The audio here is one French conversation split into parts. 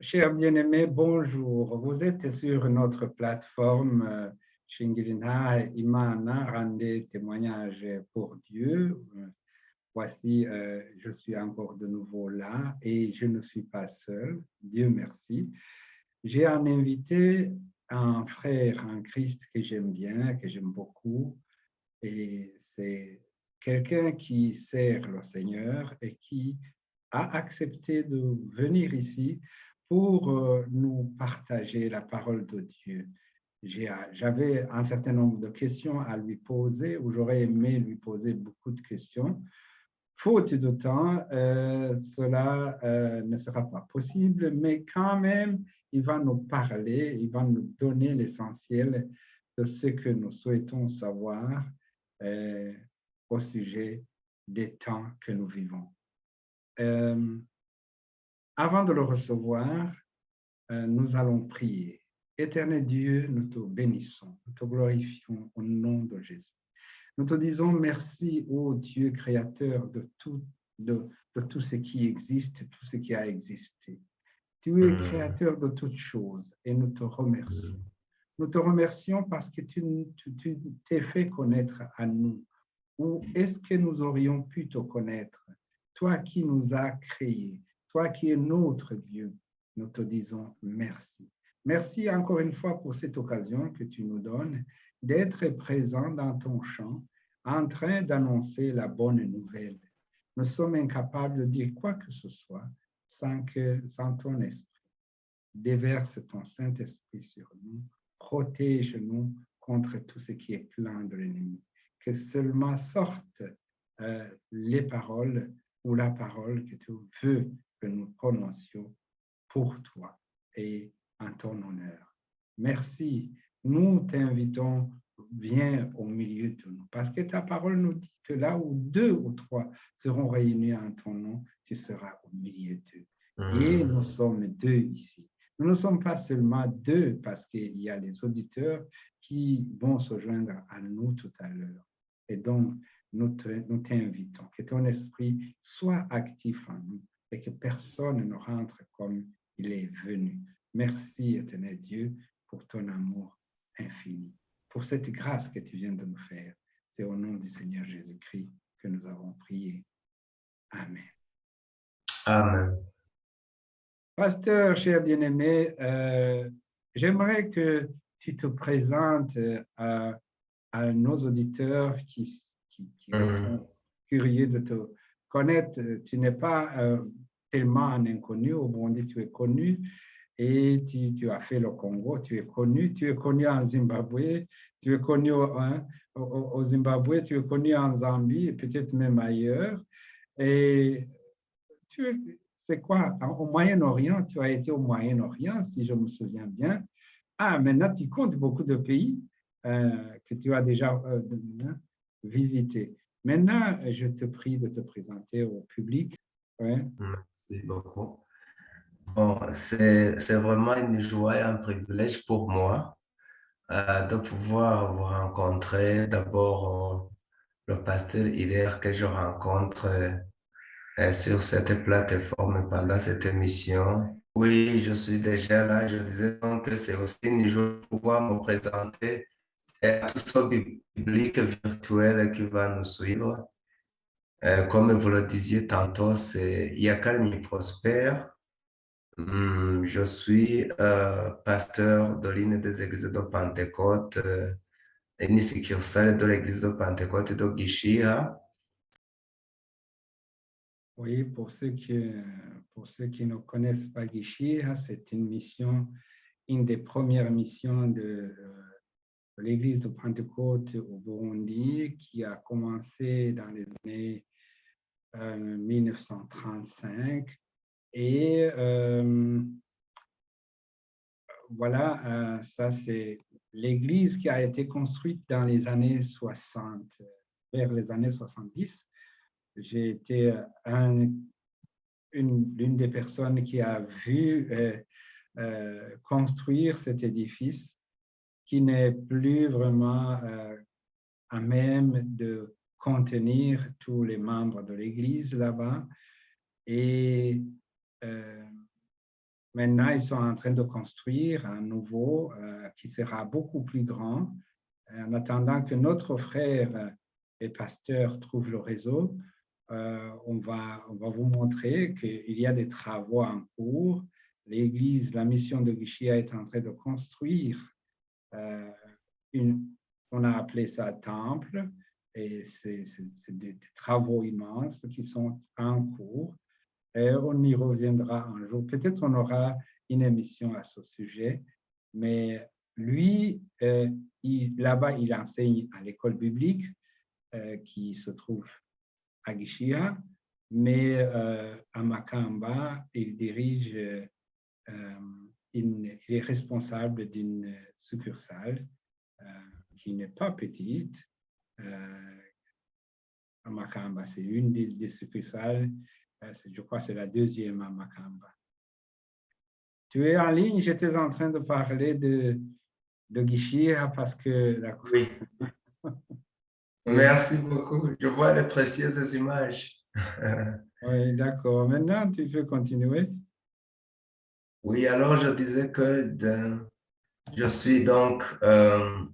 Chers bien-aimés, bonjour. Vous êtes sur notre plateforme Shingirina Imana, rendez témoignage pour Dieu. Voici, je suis encore de nouveau là et je ne suis pas seul, Dieu merci. J'ai un invité, un frère en Christ que j'aime bien, que j'aime beaucoup, et c'est quelqu'un qui sert le Seigneur et qui a accepté de venir ici pour nous partager la parole de Dieu. J'avais un certain nombre de questions à lui poser, ou j'aurais aimé lui poser beaucoup de questions. Faute de temps, cela ne sera pas possible, mais quand même, il va nous parler, il va nous donner l'essentiel de ce que nous souhaitons savoir au sujet des temps que nous vivons. Avant de le recevoir, nous allons prier. Éternel Dieu, nous te bénissons, nous te glorifions au nom de Jésus. Nous te disons merci, ô Dieu créateur de tout ce qui existe, tout ce qui a existé. Tu es créateur de toutes choses et nous te remercions. Nous te remercions parce que tu t'es fait connaître à nous. Où est-ce que nous aurions pu te connaître? Toi qui nous as créés, toi qui es notre Dieu, nous te disons merci. Merci encore une fois pour cette occasion que tu nous donnes d'être présent dans ton champ, en train d'annoncer la bonne nouvelle. Nous sommes incapables de dire quoi que ce soit sans ton esprit. Déverse ton Saint-Esprit sur nous, protège-nous contre tout ce qui est plein de l'ennemi. Que seulement sortent les paroles ou la parole que tu veux que nous prononcions pour toi et en ton honneur. Merci. Nous t'invitons, viens au milieu de nous, parce que ta parole nous dit que là où 2 ou 3 seront réunis en ton nom, tu seras au milieu d'eux. Et nous sommes 2 ici. Nous ne sommes pas seulement 2 parce qu'il y a les auditeurs qui vont se joindre à nous tout à l'heure. Et donc, nous t'invitons, que ton esprit soit actif en nous et que personne ne rentre comme il est venu. Merci, éternel Dieu, pour ton amour infini, pour cette grâce que tu viens de nous faire. C'est au nom du Seigneur Jésus-Christ que nous avons prié. Amen. Amen. Pasteur, cher bien-aimé, j'aimerais que tu te présentes à nos auditeurs qui sont curieux de te connaître. Tu n'es pas tellement un inconnu. Au Burundi, tu es connu et tu as fait le Congo, tu es connu en Zimbabwe, tu es connu au Zimbabwe, tu es connu en Zambie et peut-être même ailleurs. Et c'est quoi? Au Moyen-Orient, tu as été au Moyen-Orient, si je me souviens bien. Ah, maintenant, tu comptes beaucoup de pays que tu as déjà visités. Maintenant, je te prie de te présenter au public. Ouais. Merci beaucoup. Bon, c'est vraiment une joie et un privilège pour moi de pouvoir vous rencontrer. D'abord, le pasteur Hilaire que je rencontre sur cette plateforme pendant cette émission. Oui, je suis déjà là. Je disais donc que c'est aussi une joie de pouvoir me présenter à tout ce public virtuel qui va nous suivre. Comme vous le disiez tantôt, c'est Yakal Prospère. Je suis pasteur de l'une des églises de Pentecôte, une succursale de l'église de Pentecôte de Gishiha. Oui, pour ceux qui ne connaissent pas Gishiha, c'est une des premières missions de l'église de Pentecôte au Burundi qui a commencé dans les années 1935. Et voilà, ça c'est l'église qui a été construite dans les années 60, vers les années 70. J'ai été l'une des personnes qui a vu construire cet édifice qui n'est plus vraiment à même de contenir tous les membres de l'Église là-bas. Et maintenant, ils sont en train de construire un nouveau qui sera beaucoup plus grand. En attendant que notre frère et pasteur trouve le réseau, on va vous montrer qu'il y a des travaux en cours. L'Église, la mission de Guichia est en train de construire on a appelé ça temple, et c'est des travaux immenses qui sont en cours. Et on y reviendra un jour. Peut-être on aura une émission à ce sujet, mais lui, là-bas, il enseigne à l'école biblique qui se trouve à Gishia, mais à Makamba, il dirige, il est responsable d'une succursale qui n'est pas petite. À Makamba, c'est une des succursales. Je crois que c'est la deuxième à Makamba. Tu es en ligne, j'étais en train de parler de Gishia parce que Oui, oui, merci beaucoup. Je vois les précieuses images. oui, d'accord. Maintenant, tu peux continuer. Oui, alors je disais que je suis donc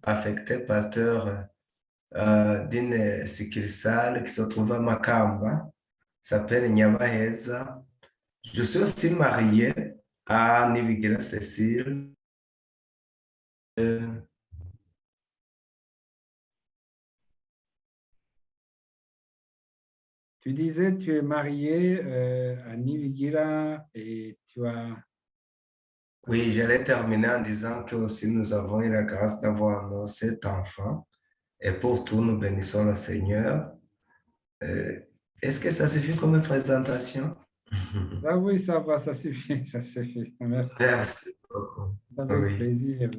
affecté pasteur d'une succursale qui se trouve à Makamba, s'appelle Nyabaheza. Je suis aussi marié à Nibigira Cécile. Euh, Tu disais, tu es marié à Nivigira et tu as... oui, j'allais terminer en disant que aussi nous avons eu la grâce d'avoir nos 7 enfants et pour tout, nous bénissons le Seigneur. Euh, Est-ce que ça suffit comme présentation? Ah oui, ça va, ça suffit, ça suffit. Merci. Merci beaucoup. Avec Oui, plaisir.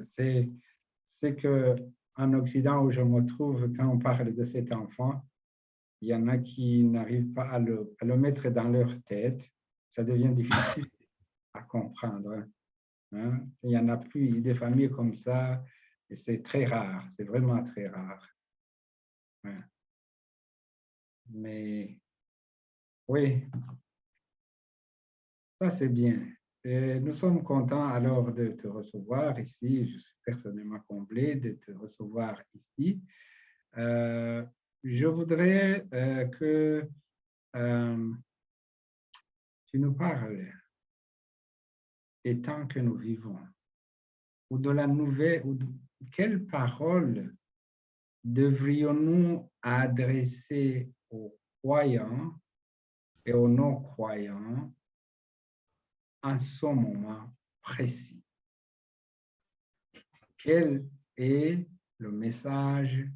C'est que en Occident où je me trouve, quand on parle de cet enfant, il y en a qui n'arrivent pas à le mettre dans leur tête. Ça devient difficile à comprendre. Hein. Il n'y en a plus des familles comme ça, et c'est très rare, c'est vraiment très rare. Ouais. Mais oui, ça c'est bien. Et nous sommes contents alors de te recevoir ici. Je suis personnellement comblé de te recevoir ici. Euh, je voudrais que euh, tu nous parles des temps que nous vivons, ou de la nouvelle, ou de, quelles paroles devrions-nous adresser aux croyants et aux non-croyants en ce moment précis? Quel est le message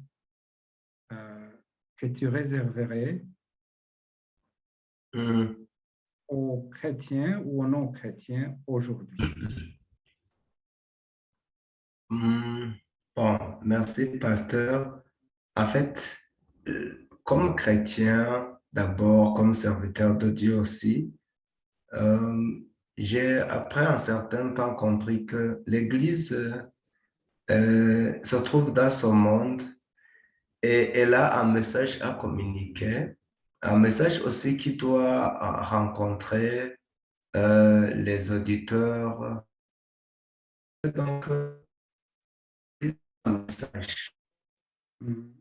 que tu réserverais Hmm. aux chrétiens ou aux non-chrétiens aujourd'hui? Hmm. Bon, merci, pasteur. En fait, comme chrétien, d'abord, comme serviteur de Dieu aussi, euh, j'ai après un certain temps compris que l'Église se trouve dans ce monde et elle a un message à communiquer, un message aussi qui doit rencontrer les auditeurs. Donc, un message, Mm.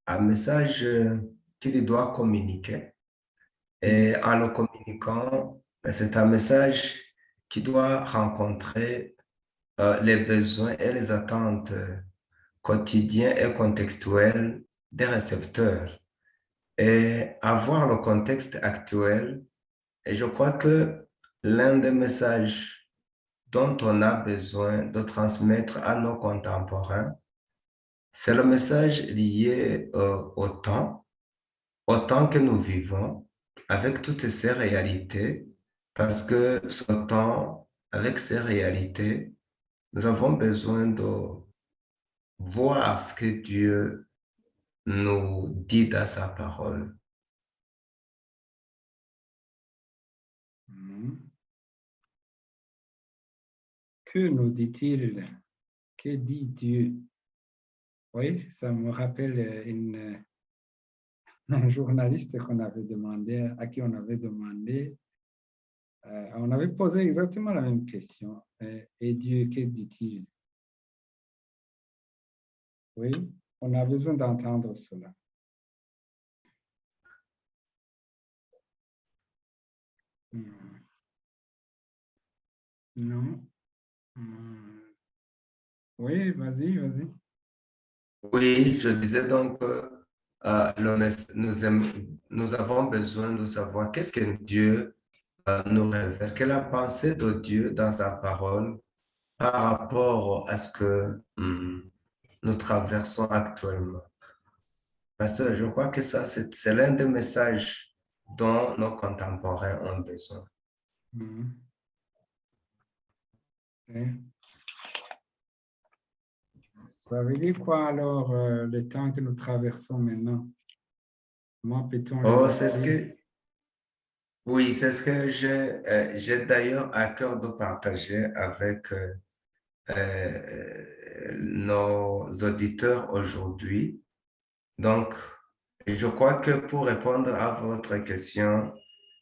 un message qu'il doit communiquer. Mm. Et en le communiquant, ben, c'est un message qui doit rencontrer les besoins et les attentes quotidiens et contextuels des récepteurs. Et avoir le contexte actuel, et je crois que l'un des messages dont on a besoin de transmettre à nos contemporains, c'est le message lié au temps que nous vivons, avec toutes ces réalités, parce que ce temps, avec ces réalités, nous avons besoin de voir ce que Dieu nous dit dans sa parole. Mm. Que nous dit-il? Que dit Dieu? Oui, ça me rappelle un journaliste qu'on avait demandé, à qui on avait demandé On avait posé exactement la même question. Et Dieu, que dit-il? Oui, on a besoin d'entendre cela. Non. Oui, vas-y, vas-y. Oui, je disais donc, nous avons besoin de savoir qu'est-ce que Dieu nous révèle, quelle est la pensée de Dieu dans sa parole par rapport à ce que nous traversons actuellement. Parce que je crois que ça, c'est l'un des messages dont nos contemporains ont besoin. Okay. Ça veut dire quoi alors, le temps que nous traversons maintenant? Comment peut-on le Oh, c'est ce décrire? que, oui, c'est ce que j'ai d'ailleurs à cœur de partager avec nos auditeurs aujourd'hui. Donc, je crois que pour répondre à votre question,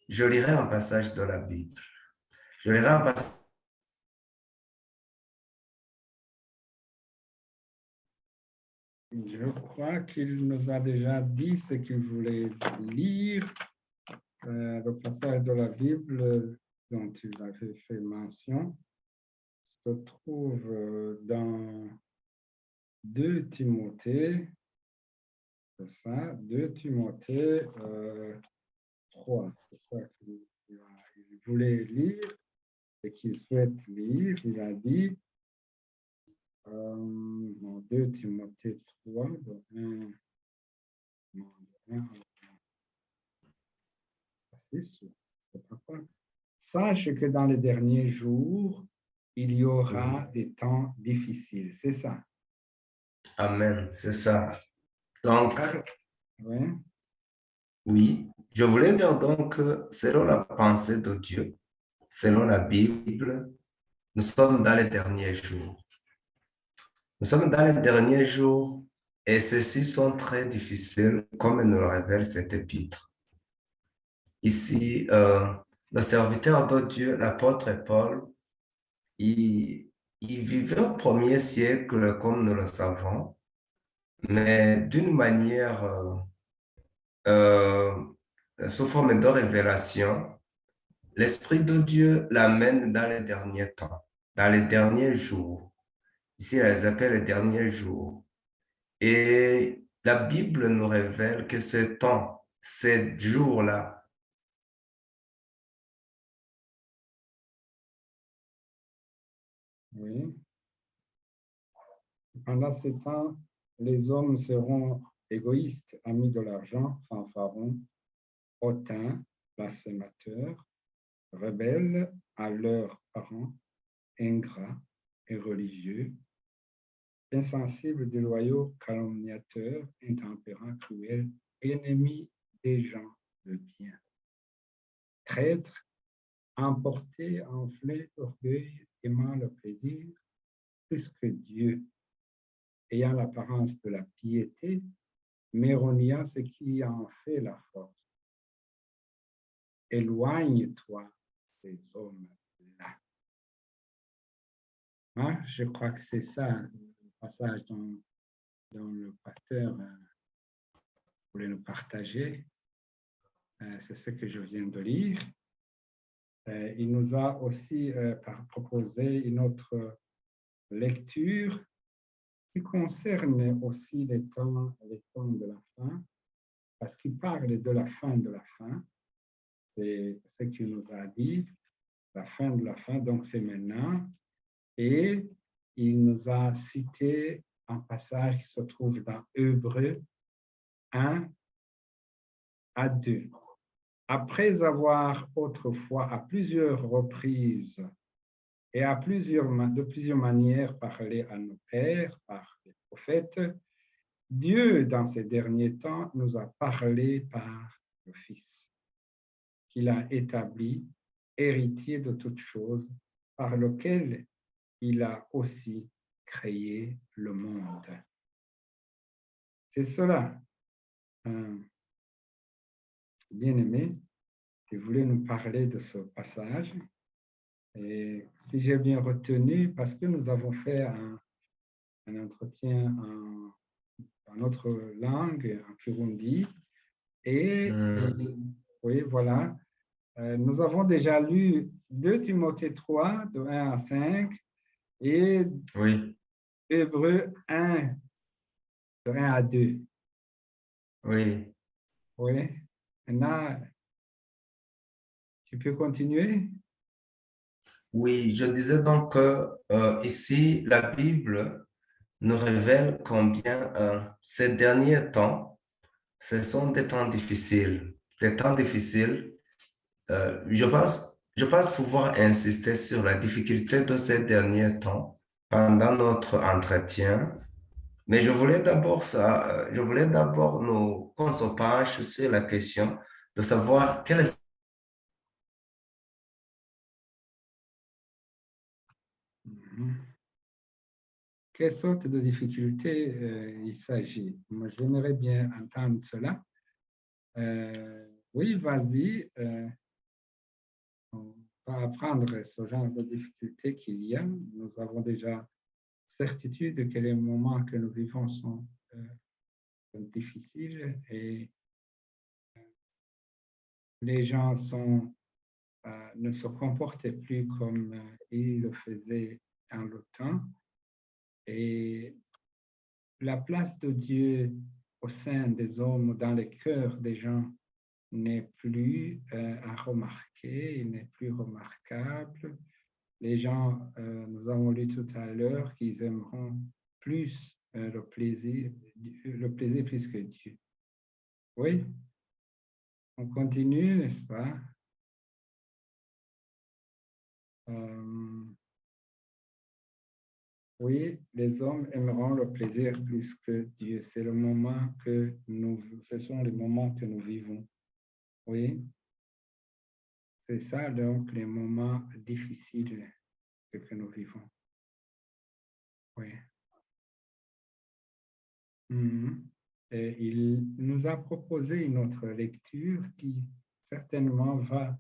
je lirai un passage de la Bible. Je lirai un passage. Je crois qu'il nous a déjà dit ce qu'il voulait lire. Le passage de la Bible dont il avait fait mention se trouve dans 2 Timothée, c'est ça, 2 Timothée 3. C'est ça qu'il voulait lire et qu'il souhaite lire. Il a dit, 2 Timothée 3, de 1 à 6, c'est pas quoi. Sache que dans les derniers jours, il y Oui. aura des temps difficiles. C'est ça. Amen, c'est ça. Donc, Oui. oui, je voulais dire donc que selon la pensée de Dieu, selon la Bible, nous sommes dans les derniers jours. Nous sommes dans les derniers jours et ceux-ci sont très difficiles, comme nous le révèle cet épître. Ici, le serviteur de Dieu, l'apôtre Paul, il vivait au premier siècle, comme nous le savons, mais d'une manière euh, sous forme de révélation. L'Esprit de Dieu l'amène dans les derniers temps, dans les derniers jours. Ici, elle les appelle les derniers jours. Et la Bible nous révèle que ce temps, ces jours-là, Oui. Pendant ce temps, les hommes seront égoïstes, amis de l'argent, fanfarons, hautains, blasphémateurs, rebelles à leurs parents, ingrats et religieux, insensibles, déloyaux, calomniateurs, intempérants, cruels, ennemis des gens de bien, traîtres, emportés, enflés d'orgueil, aimant le plaisir plus que Dieu, ayant l'apparence de la piété, mais reniant ce qui en fait la force. Éloigne-toi ces hommes-là. Hein? Je crois que c'est ça, le passage dont le pasteur voulait nous partager. C'est ce que je viens de lire. Il nous a aussi proposé une autre lecture qui concerne aussi les temps de la fin, parce qu'il parle de la fin de la fin. C'est ce qu'il nous a dit, la fin de la fin, donc c'est maintenant. Et il nous a cité un passage qui se trouve dans Hébreux 1 à 2. Après avoir autrefois à plusieurs reprises et de plusieurs manières parlé à nos pères par les prophètes, Dieu, dans ces derniers temps, nous a parlé par le Fils, qu'il a établi, héritier de toutes choses, par lequel il a aussi créé le monde. C'est cela, bien aimé. tu voulais nous parler de ce passage. Et si j'ai bien retenu, parce que nous avons fait un entretien en notre langue, en Kirundi, et oui, voilà, nous avons déjà lu 2 Timothée 3, de 1 à 5, et Oui, Hébreu 1, de 1 à 2. oui. Oui. Maintenant, tu peux continuer? Oui, je disais donc que ici, la Bible nous révèle combien ces derniers temps, ce sont des temps difficiles. Des temps difficiles. Je pense pouvoir insister sur la difficulté de ces derniers temps pendant notre entretien. Mais je voulais d'abord qu'on se penche sur la question de savoir quelle est. Mhm. Quelle sorte de difficulté il s'agit? Moi, j'aimerais bien entendre cela. Oui, vas-y. On va apprendre ce genre de difficultés qu'il y a. Nous avons déjà certitude que les moments que nous vivons sont difficiles et les gens ne se comportent plus comme ils le faisaient dans le temps. Et la place de Dieu au sein des hommes, dans les cœurs des gens, n'est plus à remarquer, il n'est plus remarquable. Les gens, nous avons lu tout à l'heure qu'ils aimeront plus le plaisir plus que Dieu. Oui, on continue, n'est-ce pas? Euh, oui, les hommes aimeront le plaisir plus que Dieu. C'est le moment ce sont les moments que nous vivons. Oui, c'est ça donc les moments difficiles que nous vivons. Oui. Mhm. Et il nous a proposé une autre lecture qui certainement va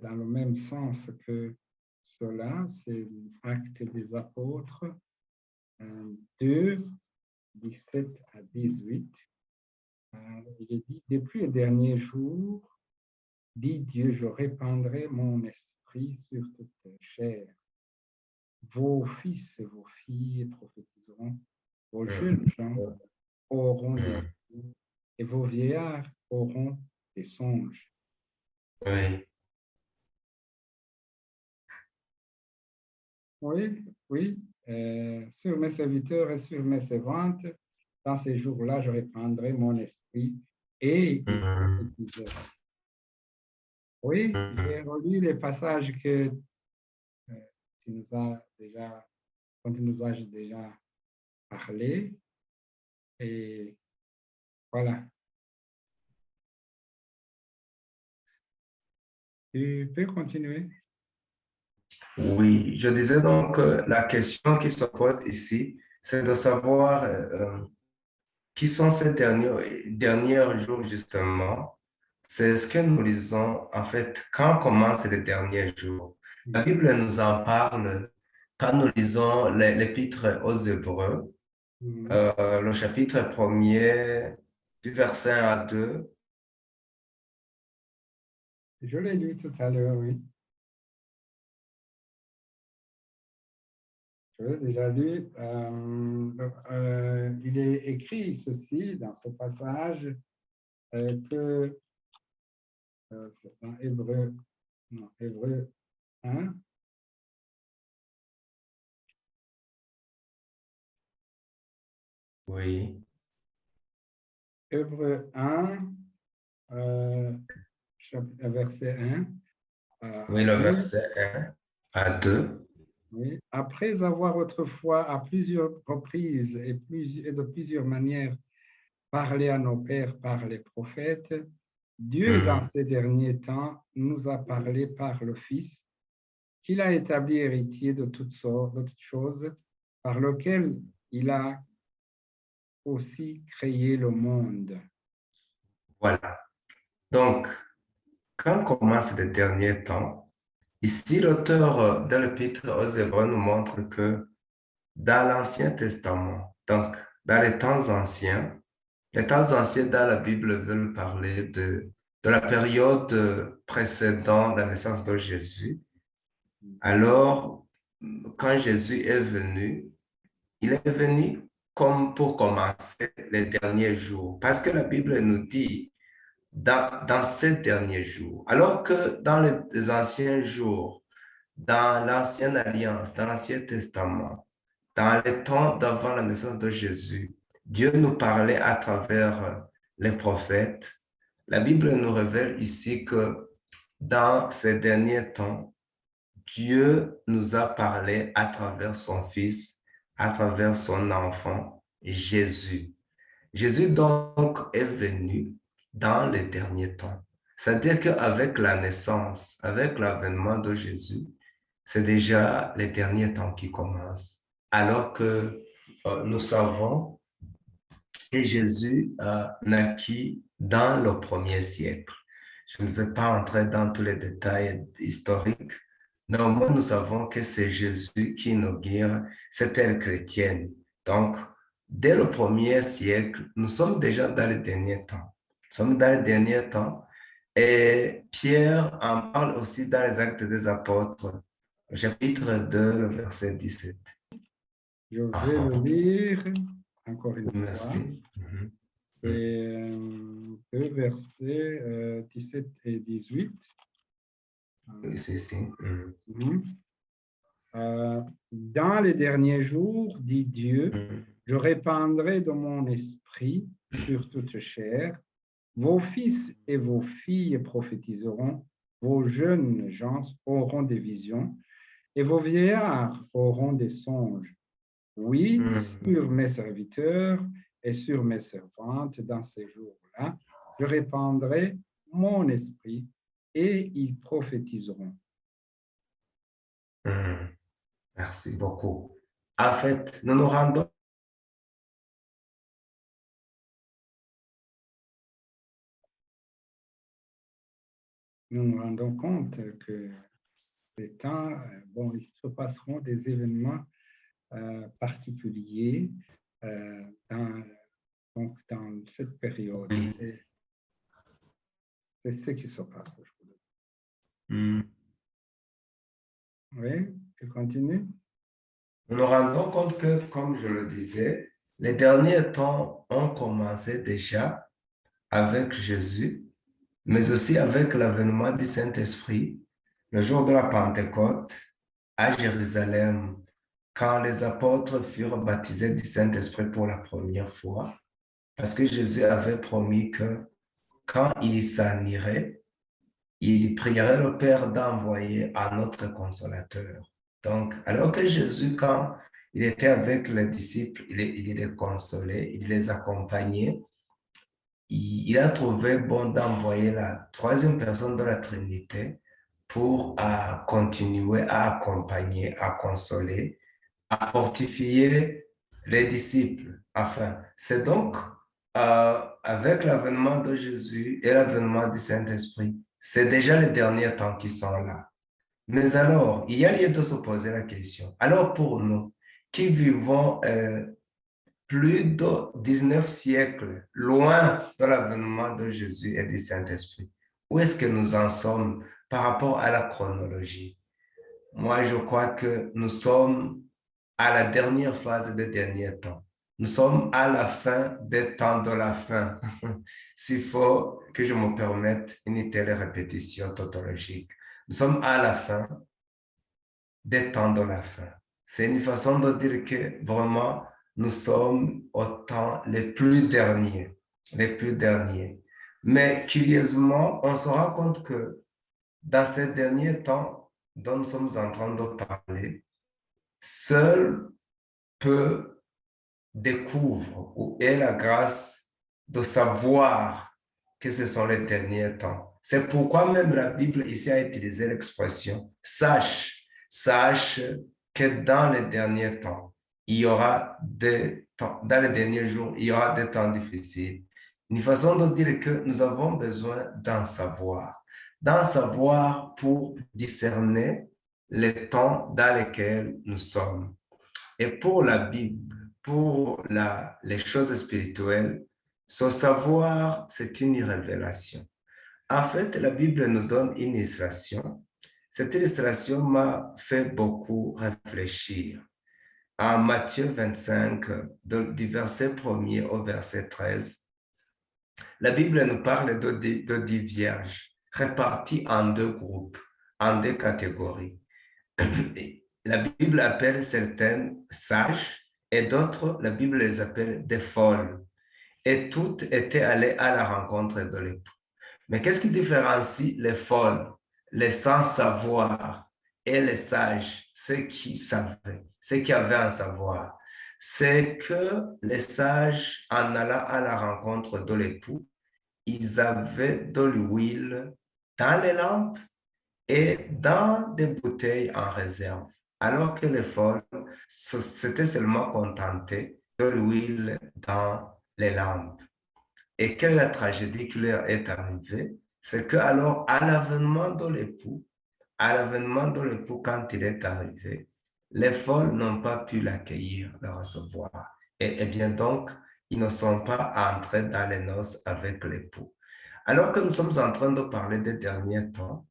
dans le même sens que cela, c'est l'Acte des Apôtres 2, 17 à 18. Il est dit, depuis le dernier jour, dit Dieu, je répandrai mon esprit sur toute chair. Vos fils et vos filles prophétiseront, vos jeunes gens auront des Mm, rêves et vos vieillards auront des songes. oui, Oui, oui, sur mes serviteurs et sur mes servantes, dans ces jours-là, je répandrai mon esprit et ils mm, prophétiseront. Oui, j'ai mm, relu les passages que euh, tu nous as déjà, dont tu nous as déjà parlé et voilà. Tu peux continuer? oui, je disais donc que la question qui se pose ici, c'est de savoir qui sont ces derniers jours justement. C'est ce que nous lisons en fait quand commencent les derniers jours. La Bible nous en parle quand nous lisons l'épître aux Hébreux, Mhm. le chapitre premier du verset 1 à 2. Je l'ai lu tout à l'heure, oui. Je l'ai déjà lu. Il est écrit ceci dans ce passage que c'est dans Hébreu, non, Hébreu 1. Oui, Hébreu 1, verset 1 à oui, le 2. verset 1 à 2. Oui. Après avoir autrefois à plusieurs reprises et de plusieurs manières parlé à nos pères par les prophètes, Dieu, dans Mhm. ces derniers temps, nous a parlé par le Fils, qu'il a établi héritier de toutes sortes, de toutes choses, par lequel il a aussi créé le monde. Voilà. Donc, quand commencent les derniers temps, ici l'auteur de l'Épître aux Hébreux nous montre que dans l'Ancien Testament, donc dans les temps anciens dans la Bible veulent parler de la période précédant la naissance de Jésus. Alors, quand Jésus est venu, il est venu comme pour commencer les derniers jours, parce que la Bible nous dit dans ces derniers jours, alors que dans les anciens jours, dans l'Ancienne Alliance, dans l'Ancien Testament, dans les temps d'avant la naissance de Jésus, Dieu nous parlait à travers les prophètes. La Bible nous révèle ici que dans ces derniers temps, Dieu nous a parlé à travers son Fils, à travers son enfant, Jésus. Jésus donc est venu dans les derniers temps. C'est-à-dire qu'avec la naissance, avec l'avènement de Jésus, c'est déjà les derniers temps qui commencent. Alors que nous savons que Jésus a naquit dans le premier siècle. Je ne vais pas entrer dans tous les détails historiques, mais au moins nous savons que c'est Jésus qui inaugure cette ère chrétienne. Donc, dès le premier siècle, nous sommes déjà dans les derniers temps. Nous sommes dans les derniers temps et Pierre en parle aussi dans les Actes des Apôtres, chapitre 2, le verset 17. Je vais le lire encore une Merci. fois. C'est 2 versets 17 et 18. Si. Dans les derniers jours, dit Dieu, je répandrai de mon esprit sur toute chair. Vos fils et vos filles prophétiseront, vos jeunes gens auront des visions, et vos vieillards auront des songes. Oui, sur mes serviteurs et sur mes servantes dans ces jours-là, je répandrai mon esprit et ils prophétiseront. Merci beaucoup. En fait, nous nous rendons compte que ces temps, bon, il se passeront des événements particuliers donc dans cette période. C'est ce qui se passe aujourd'hui. Oui, tu continues. Nous nous rendons compte que, comme je le disais, les derniers temps ont commencé déjà avec Jésus, mais aussi avec l'avènement du Saint-Esprit, le jour de la Pentecôte à Jérusalem, quand les apôtres furent baptisés du Saint-Esprit pour la première fois, parce que Jésus avait promis que quand il s'en irait, il prierait le Père d'envoyer un autre consolateur. Donc, alors que Jésus, quand il était avec les disciples, il les consolait, il les accompagnait, il a trouvé bon d'envoyer la troisième personne de la Trinité pour continuer à accompagner, à consoler, à fortifier les disciples. Enfin, c'est donc avec l'avènement de Jésus et l'avènement du Saint-Esprit, c'est déjà les derniers temps qui sont là. Mais alors, il y a lieu de se poser la question. Alors pour nous, qui vivons plus de 19 siècles loin de l'avènement de Jésus et du Saint-Esprit, où est-ce que nous en sommes par rapport à la chronologie? Moi, je crois que nous sommes à la dernière phase des derniers temps. Nous sommes à la fin des temps de la fin. S'il faut que je me permette une telle répétition tautologique. Nous sommes à la fin des temps de la fin. C'est une façon de dire que vraiment, nous sommes au temps les plus derniers. Les plus derniers. Mais curieusement, on se rend compte que dans ces derniers temps dont nous sommes en train de parler, seul peu découvre ou ait la grâce de savoir que ce sont les derniers temps. C'est pourquoi même la Bible ici a utilisé l'expression « sache ». Sache que dans les derniers temps, il y aura des temps, dans les derniers jours, il y aura des temps difficiles. Une façon de dire que nous avons besoin d'en savoir. d'en savoir pour discerner les temps dans lesquels nous sommes. Et pour la Bible, pour les choses spirituelles, ce savoir, c'est une révélation. En fait, la Bible nous donne une illustration. Cette illustration m'a fait beaucoup réfléchir. En Matthieu 25, du verset 1er au verset 13, la Bible nous parle de 10 vierges réparties en deux groupes, en deux catégories. La Bible appelle certaines sages et d'autres, la Bible les appelle des folles. Et toutes étaient allées à la rencontre de l'époux. Mais qu'est-ce qui différencie les folles, les sans savoir et les sages, ceux qui savaient, ceux qui avaient un savoir? C'est que les sages, en allant à la rencontre de l'époux, ils avaient de l'huile dans les lampes et dans des bouteilles en réserve, alors que les folles s'étaient seulement contentées de l'huile dans les lampes. Et quelle est la tragédie qui leur est arrivée? C'est que alors, à l'avènement de l'époux, quand il est arrivé, les folles n'ont pas pu l'accueillir, le recevoir. Et bien donc, ils ne sont pas entrés dans les noces avec l'époux. Alors que nous sommes en train de parler des derniers temps,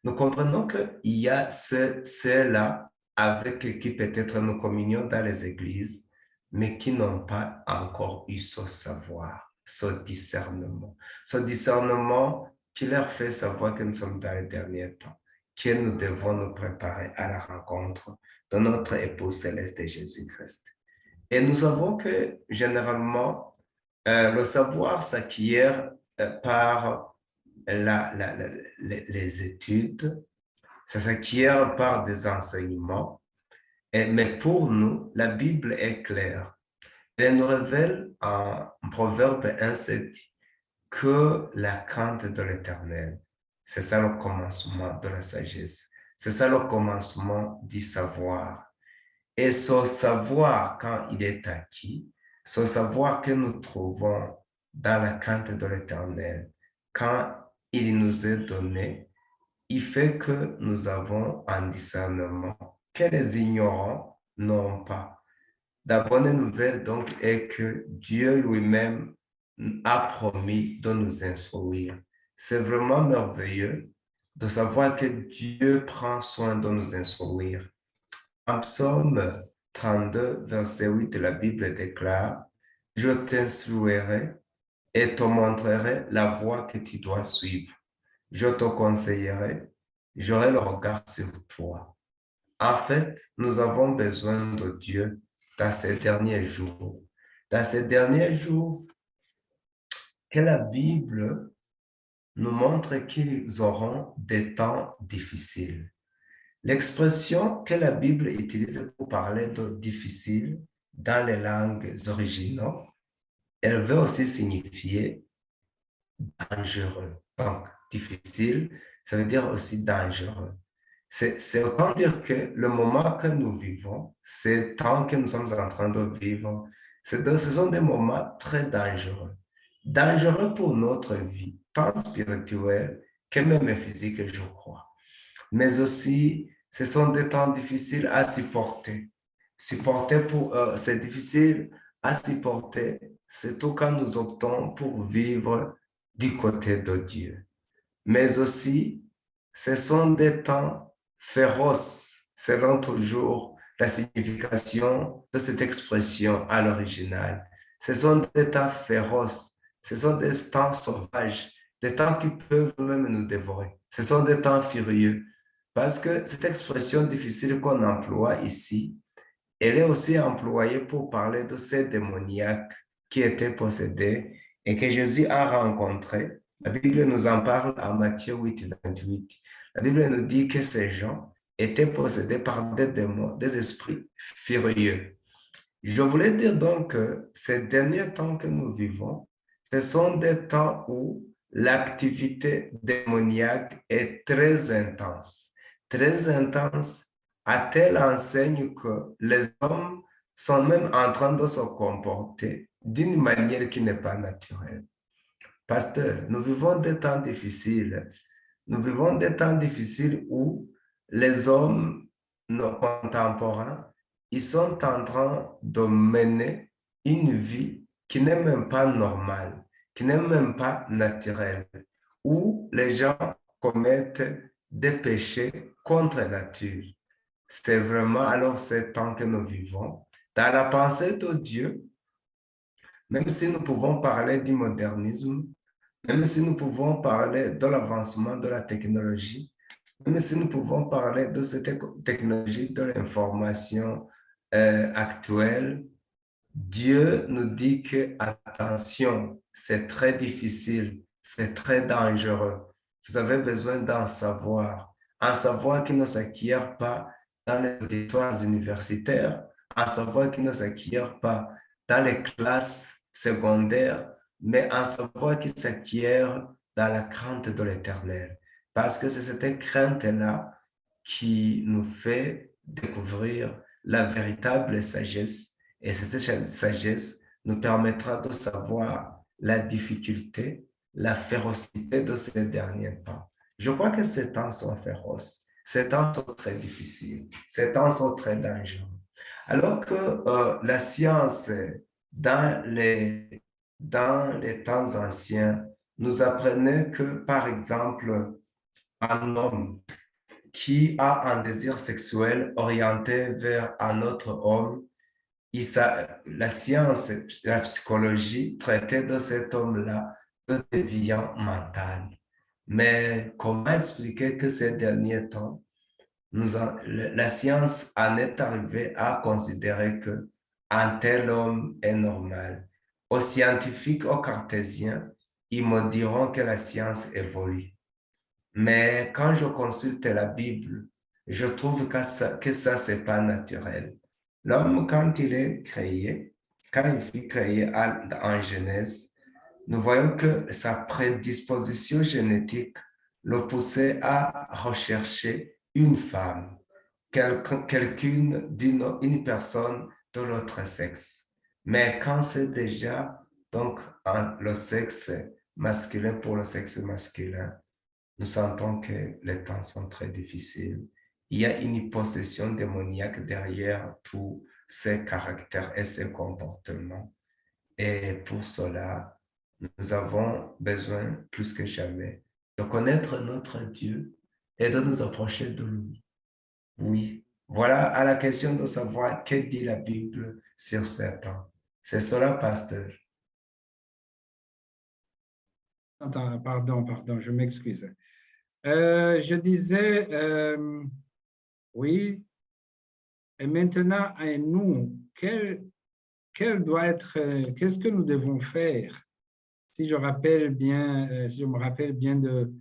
nous comprenons qu'il y a ceux-là avec qui peut-être nous communions dans les églises, mais qui n'ont pas encore eu ce savoir, ce discernement. Ce discernement qui leur fait savoir que nous sommes dans les derniers temps, que nous devons nous préparer à la rencontre de notre époux céleste Jésus-Christ. Et nous savons que généralement, le savoir s'acquiert par les études, ça s'acquiert par des enseignements. Mais pour nous, la Bible est claire. Elle nous révèle en Proverbe 1,7 que la crainte de l'Éternel, c'est ça le commencement de la sagesse. C'est ça le commencement du savoir. Et ce savoir, quand il est acquis, ce savoir que nous trouvons dans la crainte de l'Éternel, quand il nous est donné, il fait que nous avons un discernement que les ignorants n'ont pas. La bonne nouvelle donc est que Dieu lui-même a promis de nous instruire. C'est vraiment merveilleux de savoir que Dieu prend soin de nous instruire. En Psaume 32, verset 8, la Bible déclare, « Je t'instruirai et te montrerai la voie que tu dois suivre. Je te conseillerai, j'aurai le regard sur toi. » En fait, nous avons besoin de Dieu dans ces derniers jours. Dans ces derniers jours, que la Bible nous montre qu'ils auront des temps difficiles. L'expression que la Bible utilise pour parler de difficile dans les langues originaux, elle veut aussi signifier dangereux. Donc, difficile, ça veut dire aussi dangereux. C'est autant dire que le moment que nous vivons, ces temps que nous sommes en train de vivre, ce sont des moments très dangereux. Dangereux pour notre vie, tant spirituelle que même physique, je crois. Mais aussi, ce sont des temps difficiles à supporter. C'est difficile à supporter, surtout quand nous optons pour vivre du côté de Dieu. Mais aussi, ce sont des temps féroces, selon toujours la signification de cette expression à l'original. Ce sont des temps féroces, ce sont des temps sauvages, des temps qui peuvent même nous dévorer. Ce sont des temps furieux. Parce que cette expression difficile qu'on emploie ici, elle est aussi employée pour parler de ces démoniaques qui étaient possédés et que Jésus a rencontrés. La Bible nous en parle à Matthieu 8, 28. La Bible nous dit que ces gens étaient possédés par des démons, des esprits furieux. Je voulais dire donc que ces derniers temps que nous vivons, ce sont des temps où l'activité démoniaque est très intense, à telle enseigne que les hommes sont même en train de se comporter d'une manière qui n'est pas naturelle. Pasteur, nous vivons des temps difficiles. Nous vivons des temps difficiles où les hommes, nos contemporains, ils sont en train de mener une vie qui n'est même pas normale, qui n'est même pas naturelle, où les gens commettent des péchés contre la nature. C'est vraiment alors ces temps que nous vivons. Dans la pensée de Dieu, même si nous pouvons parler du modernisme, même si nous pouvons parler de l'avancement de la technologie, même si nous pouvons parler de cette technologie de l'information actuelle, Dieu nous dit que, attention, c'est très difficile, c'est très dangereux. Vous avez besoin d'en savoir. Un savoir qui ne s'acquiert pas dans les auditoires universitaires, un savoir qui ne s'acquiert pas dans les classes secondaires, mais un savoir qui s'acquiert dans la crainte de l'Éternel. Parce que c'est cette crainte-là qui nous fait découvrir la véritable sagesse, et cette sagesse nous permettra de savoir la difficulté, la férocité de ces derniers temps. Je crois que ces temps sont féroces, ces temps sont très difficiles, ces temps sont très dangereux. Alors que la science, dans les temps anciens, nous apprenait que, par exemple, un homme qui a un désir sexuel orienté vers un autre homme, la science, la psychologie traitait de cet homme-là de déviant mental. Mais comment expliquer que ces derniers temps, la science en est arrivée à considérer que un tel homme est normal. Aux scientifiques, aux cartésiens, ils me diront que la science évolue. Mais quand je consulte la Bible, je trouve que ça c'est pas naturel. L'homme, quand il est créé, quand il fut créé en Genèse, nous voyons que sa prédisposition génétique le poussait à rechercher une femme, une personne de l'autre sexe. Mais quand c'est déjà donc le sexe masculin pour le sexe masculin, nous sentons que les temps sont très difficiles. Il y a une possession démoniaque derrière tous ces caractères et ces comportements. Et pour cela, nous avons besoin plus que jamais de connaître notre Dieu et de nous approcher de lui. Oui, voilà à la question de savoir que dit la Bible sur ces temps. C'est cela, pasteur. Pardon, je m'excuse. Je disais, oui, et maintenant, à nous, quel doit être, qu'est-ce que nous devons faire? Si je me rappelle bien de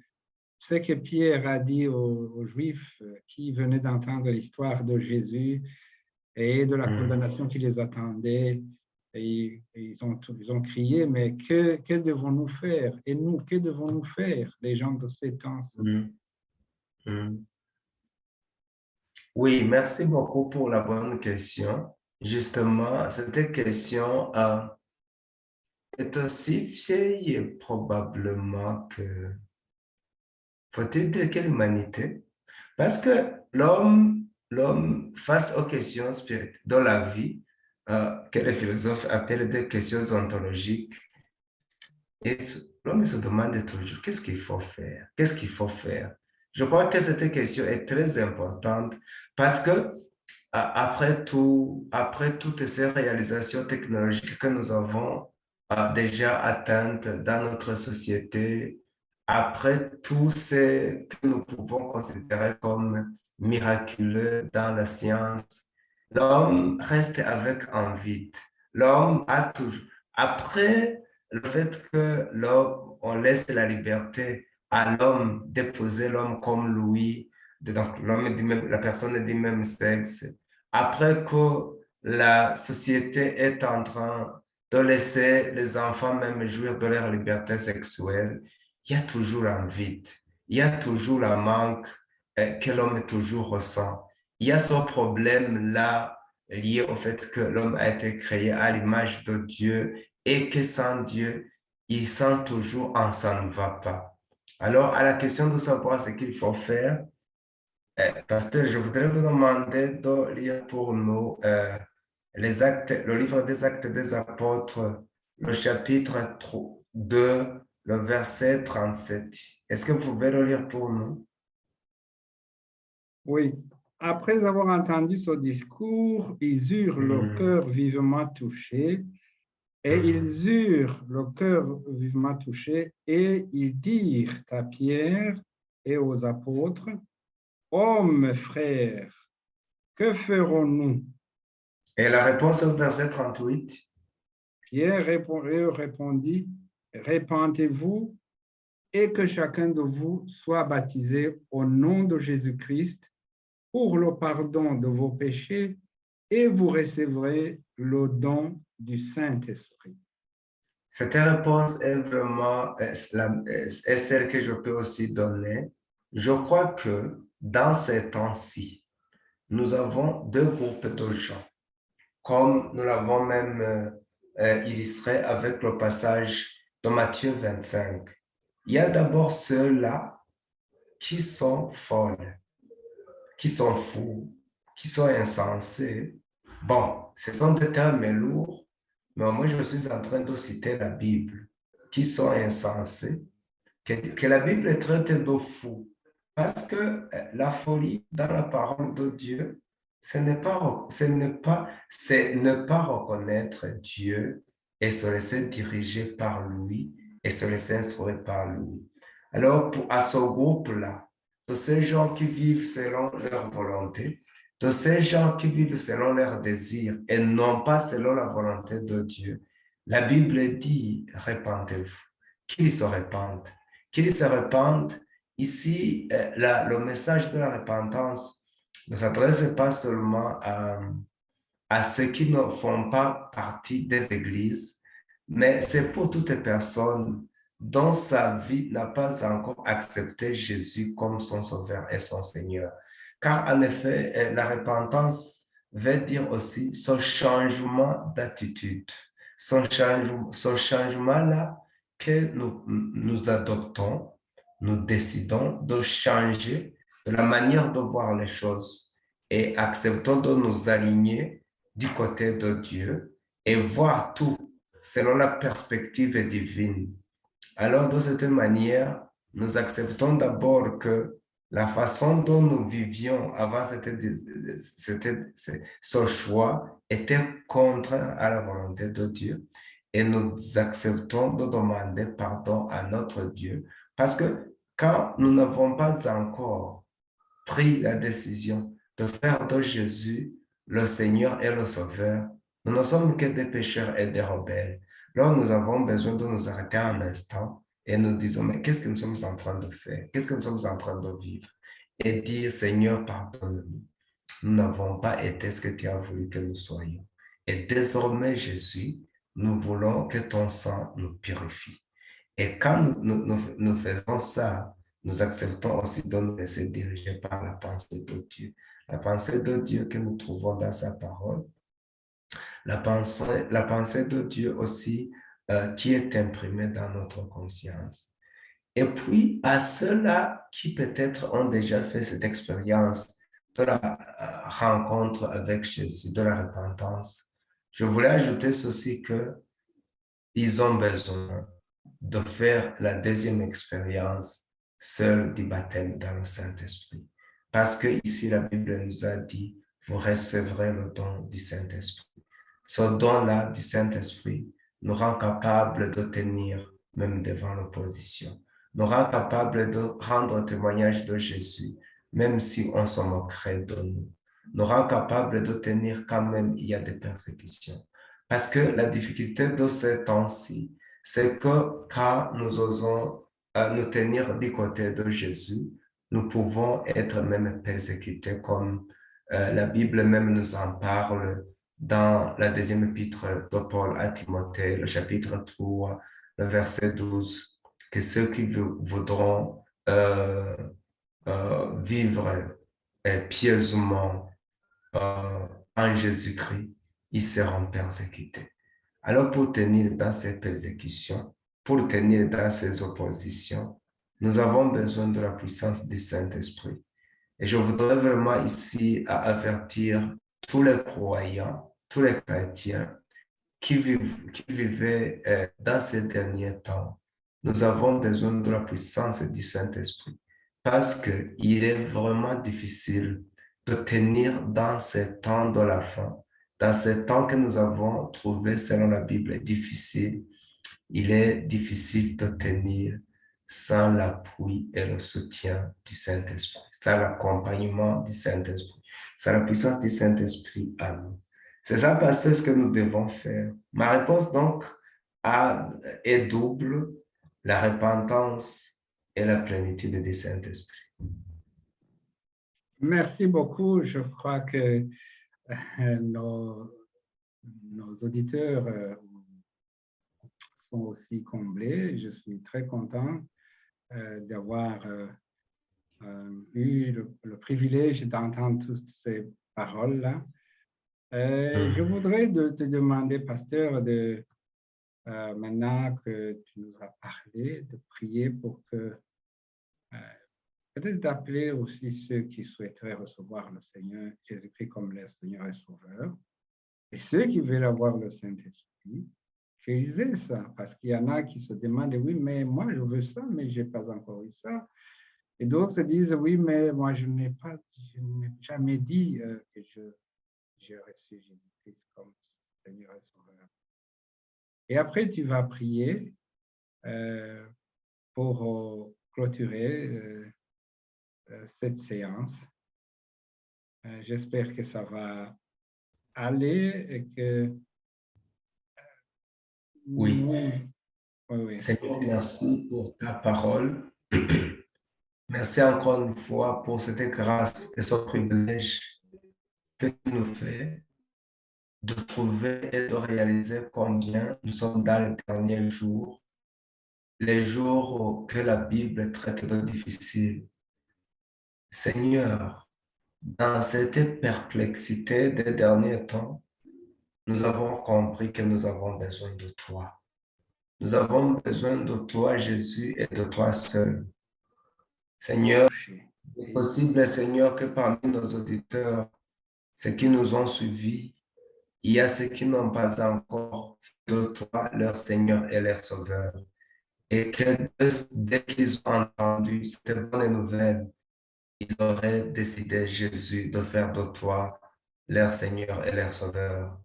ce que Pierre a dit aux Juifs qui venaient d'entendre l'histoire de Jésus et de la condamnation qui les attendait. Et ils ont crié, mais que devons-nous faire? Et nous, que devons-nous faire, les gens de ces temps-ci? Oui, merci beaucoup pour la bonne question. Justement, cette question est aussi vieille probablement que faut-il dire que l'humanité, parce que l'homme face aux questions spirituelles de la vie, que les philosophes appellent des questions ontologiques, et l'homme se demande toujours qu'est-ce qu'il faut faire, qu'est-ce qu'il faut faire. Je crois que cette question est très importante parce que après toutes ces réalisations technologiques que nous avons déjà atteintes dans notre société, après tout ce que nous pouvons considérer comme miraculeux dans la science, l'homme reste avec un vide. L'homme a toujours, après le fait que l'homme, on laisse la liberté à l'homme d'épouser l'homme comme lui, donc la personne du même sexe, après que la société est en train de laisser les enfants même jouir de leur liberté sexuelle, il y a toujours un vide, il y a toujours un manque que l'homme toujours ressent. Il y a ce problème-là lié au fait que l'homme a été créé à l'image de Dieu et que sans Dieu, il sent toujours en ça ne va pas. Alors, à la question de savoir ce qu'il faut faire, pasteur, je voudrais vous demander de lire pour nous les actes, le livre des Actes des Apôtres, le chapitre 2, le verset 37. Est-ce que vous pouvez le lire pour nous? Oui. Après avoir entendu ce discours, ils eurent le Hmm, cœur vivement touché et hmm. ils eurent le cœur vivement touché et ils dirent à Pierre et aux apôtres, Hommes, frères, que ferons-nous? Et la réponse au verset 38. Pierre répondit, Répentez-vous et que chacun de vous soit baptisé au nom de Jésus-Christ pour le pardon de vos péchés et vous recevrez le don du Saint-Esprit. Cette réponse est vraiment est celle que je peux aussi donner. Je crois que dans ces temps-ci, nous avons deux groupes de gens, comme nous l'avons même illustré avec le passage de Matthieu 25. Il y a d'abord ceux-là qui sont folles, qui sont fous, qui sont insensés. Bon, ce sont des termes lourds, mais moi je suis en train de citer la Bible, qui sont insensés, que la Bible traite de fous. Parce que la folie dans la parole de Dieu, c'est ne pas reconnaître Dieu et se laisser diriger par lui et se laisser instruire par lui. Alors, à ce groupe-là, de ces gens qui vivent selon leur volonté, de ces gens qui vivent selon leurs désirs et non pas selon la volonté de Dieu, la Bible dit, répandez-vous. Qu'ils se répandent. Qu'ils se répandent. Ici, le message de la repentance ne s'adresse pas seulement à ceux qui ne font pas partie des églises, mais c'est pour toute personne dont sa vie n'a pas encore accepté Jésus comme son Sauveur et son Seigneur. Car en effet, la repentance veut dire aussi ce changement d'attitude, ce changement-là que nous adoptons, nous décidons de changer de la manière de voir les choses et acceptons de nous aligner du côté de Dieu et voir tout selon la perspective divine. Alors, de cette manière, nous acceptons d'abord que la façon dont nous vivions avant, ce choix était contraire à la volonté de Dieu. Et nous acceptons de demander pardon à notre Dieu. Parce que quand nous n'avons pas encore pris la décision de faire de Jésus le Seigneur et le Sauveur, nous ne sommes que des pécheurs et des rebelles. Là, nous avons besoin de nous arrêter un instant et nous disons, mais qu'est-ce que nous sommes en train de faire? Qu'est-ce que nous sommes en train de vivre? Et dire, Seigneur, pardonne-nous. Nous n'avons pas été ce que tu as voulu que nous soyons. Et désormais, Jésus, nous voulons que ton sang nous purifie. Et quand nous faisons ça, nous acceptons aussi de nous laisser diriger par la pensée de Dieu. La pensée de Dieu que nous trouvons dans sa parole, la pensée de Dieu aussi qui est imprimée dans notre conscience. Et puis, à ceux-là qui peut-être ont déjà fait cette expérience de la rencontre avec Jésus, de la repentance, je voulais ajouter ceci que ils ont besoin de faire la deuxième expérience seul du baptême dans le Saint-Esprit. Parce que ici, la Bible nous a dit, vous recevrez le don du Saint-Esprit. Ce don-là du Saint-Esprit nous rend capables de tenir même devant l'opposition, nous rend capables de rendre témoignage de Jésus, même si on se moquerait de nous, nous rend capables de tenir quand même il y a des persécutions. Parce que la difficulté de ces temps-ci, c'est que quand nous osons nous tenir du côté de Jésus, nous pouvons être même persécutés comme la Bible même nous en parle dans la deuxième épître de Paul à Timothée, le chapitre 3, le verset 12, que ceux qui voudront vivre pieusement en Jésus-Christ, ils seront persécutés. Alors pour tenir dans ces persécutions, pour tenir dans ces oppositions, Nous avons besoin de la puissance du Saint-Esprit. Et je voudrais vraiment ici avertir tous les croyants, tous les chrétiens qui vivaient dans ces derniers temps. Nous avons besoin de la puissance du Saint-Esprit parce qu'il est vraiment difficile de tenir dans ces temps de la fin. Dans ces temps que nous avons trouvés selon la Bible difficile, il est difficile de tenir sans l'appui et le soutien du Saint-Esprit, sans l'accompagnement du Saint-Esprit, sans la puissance du Saint-Esprit à nous. C'est ça, pasteur, ce que nous devons faire. Ma réponse donc est double, la repentance et la plénitude du Saint-Esprit. Merci beaucoup. Je crois que nos auditeurs sont aussi comblés. Je suis très content d'avoir eu le privilège d'entendre toutes ces paroles-là. Je voudrais te demander, pasteur, maintenant que tu nous as parlé, de prier pour que, peut-être d'appeler aussi ceux qui souhaiteraient recevoir le Seigneur Jésus-Christ comme leur Seigneur et Sauveur, et ceux qui veulent avoir le Saint-Esprit, je disais ça, parce qu'il y en a qui se demandent, oui, mais moi je veux ça, mais je n'ai pas encore eu ça. Et d'autres disent, oui, mais moi je n'ai jamais dit que j'ai reçu Jésus-Christ comme Seigneur et Sauveur. Et après, tu vas prier pour clôturer cette séance. J'espère que ça va aller et que... Oui. Oui. Seigneur, merci pour ta parole. Merci encore une fois pour cette grâce et ce privilège que tu nous fais de trouver et de réaliser combien nous sommes dans les derniers jours, les jours que la Bible traite de difficiles. Seigneur, dans cette perplexité des derniers temps, nous avons compris que nous avons besoin de toi. Nous avons besoin de toi, Jésus, et de toi seul. Seigneur, il est possible, Seigneur, que parmi nos auditeurs, ceux qui nous ont suivis, il y a ceux qui n'ont pas encore fait de toi leur Seigneur et leur Sauveur. Et que dès qu'ils ont entendu cette bonne nouvelle, ils auraient décidé, Jésus, de faire de toi leur Seigneur et leur Sauveur.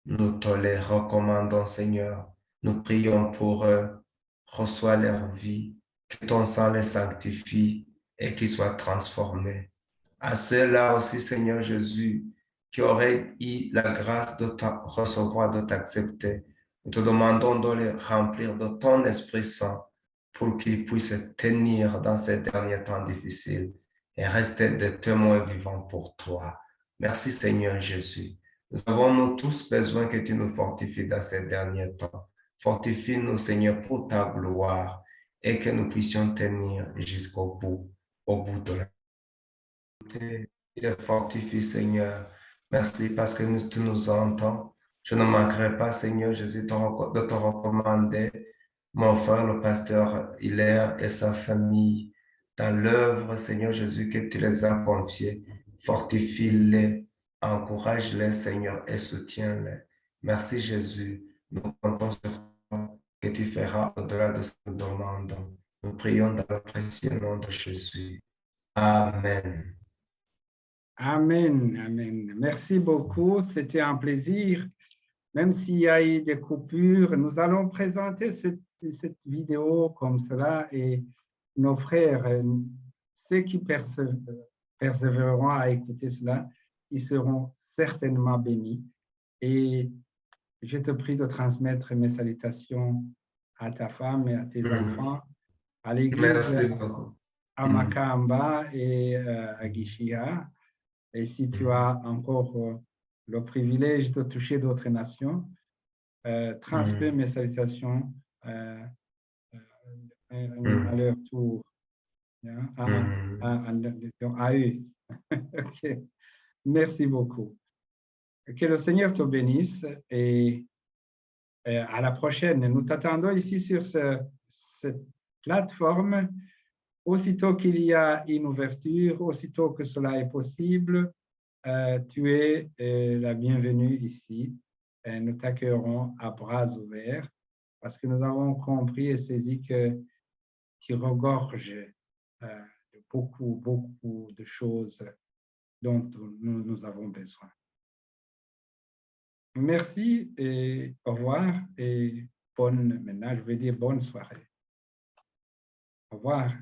Nous te les recommandons, Seigneur. Nous prions pour eux. Reçois leur vie, que ton sang les sanctifie et qu'ils soient transformés. À ceux-là aussi, Seigneur Jésus, qui auraient eu la grâce de te recevoir, de t'accepter, nous te demandons de les remplir de ton Esprit Saint pour qu'ils puissent tenir dans ces derniers temps difficiles et rester des témoins vivants pour toi. Merci Seigneur Jésus. Nous avons nous tous besoin que tu nous fortifies dans ces derniers temps. Fortifie-nous Seigneur pour ta gloire et que nous puissions tenir jusqu'au bout, au bout de la vie. Fortifie Seigneur. Merci parce que tu nous entends. Je ne manquerai pas Seigneur Jésus de te recommander mon frère le pasteur Hilaire et sa famille dans l'œuvre Seigneur Jésus que tu les as confiés. Fortifie-les, encourage-les, Seigneur, et soutiens-les. Merci, Jésus. Nous comptons sur toi que tu feras au-delà de ce que nous demandons. Nous prions dans le précieux nom de Jésus. Amen. Amen, amen. Merci beaucoup. C'était un plaisir. Même s'il y a eu des coupures, nous allons présenter cette vidéo comme cela et nos frères, ceux qui persévéreront à écouter cela, ils seront certainement bénis. Et je te prie de transmettre mes salutations à ta femme et à tes enfants, à l'église à Makamba et à Gishia. Et si tu as encore le privilège de toucher d'autres nations, transmets mes salutations à leur tour, à eux. Okay. Merci beaucoup. Que le Seigneur te bénisse et à la prochaine. Nous t'attendons ici sur cette plateforme Aussitôt qu'il y a une ouverture, aussitôt que cela est possible, tu es la bienvenue ici. Nous t'accueillerons à bras ouverts parce que nous avons compris et saisi que tu regorges de beaucoup de choses dont nous avons besoin. Merci et au revoir et maintenant je vais dire bonne soirée. Au revoir.